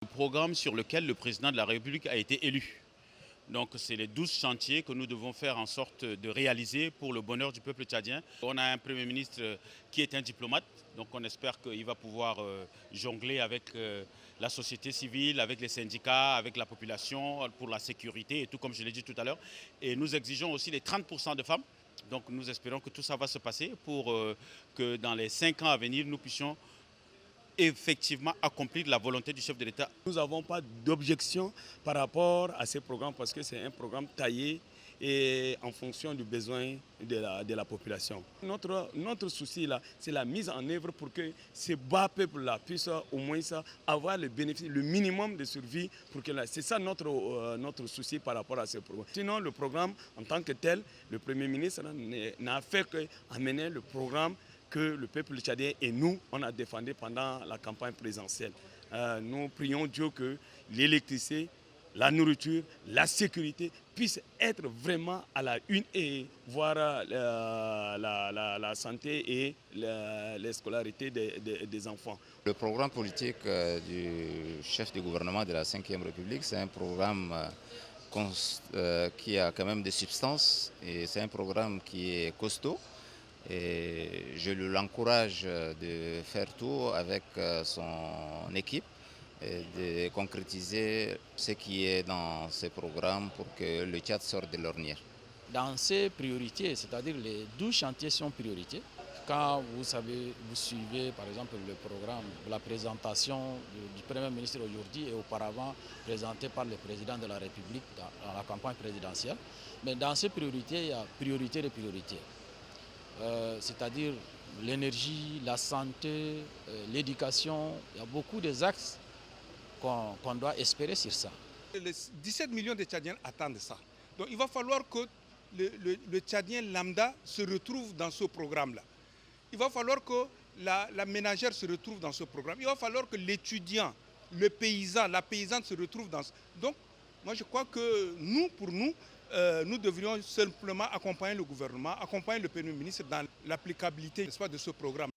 Le programme sur lequel le président de la République a été élu. Donc c'est les 12 chantiers que nous devons faire en sorte de réaliser pour le bonheur du peuple tchadien. On a un Premier ministre qui est un diplomate, donc on espère qu'il va pouvoir jongler avec la société civile, avec les syndicats, avec la population pour la sécurité et tout comme je l'ai dit tout à l'heure. Et nous exigeons aussi les 30% de femmes. Donc nous espérons que tout ça va se passer pour que dans les 5 ans à venir, nous puissions effectivement accomplir la volonté du chef de l'État. Nous n'avons pas d'objection par rapport à ces programmes parce que c'est un programme taillé et en fonction du besoin de la population. Notre souci là, c'est la mise en œuvre pour que ces bas peuples-là puissent au moins avoir le bénéfice, le minimum de survie. C'est ça notre souci par rapport à ce programme. Sinon, le programme en tant que tel, le Premier ministre n'a fait qu'amener le programme que le peuple tchadien et nous, on a défendu pendant la campagne présidentielle. Nous prions Dieu que l'électricité, la nourriture, la sécurité puissent être vraiment à la une et voir la santé et la scolarité des enfants. Le programme politique du chef du gouvernement de la Ve République, c'est un programme qui a quand même des substances et c'est un programme qui est costaud. Et je l'encourage de faire tout avec son équipe et de concrétiser ce qui est dans ce programme pour que le Tchad sorte de l'ornière. Dans ces priorités, c'est-à-dire les 12 chantiers sont priorités. Quand vous suivez par exemple le programme, la présentation du Premier ministre aujourd'hui et auparavant présenté par le président de la République dans la campagne présidentielle, mais dans ces priorités, il y a priorité de priorité. C'est-à-dire l'énergie, la santé, l'éducation. Il y a beaucoup d'axes qu'on doit espérer sur ça. Les 17 millions de Tchadiens attendent ça. Donc il va falloir que le Tchadien lambda se retrouve dans ce programme-là. Il va falloir que la ménagère se retrouve dans ce programme. Il va falloir que l'étudiant, le paysan, la paysanne se retrouve dans ce... Donc moi je crois que nous devrions simplement accompagner le gouvernement, accompagner le Premier ministre dans l'applicabilité de ce programme.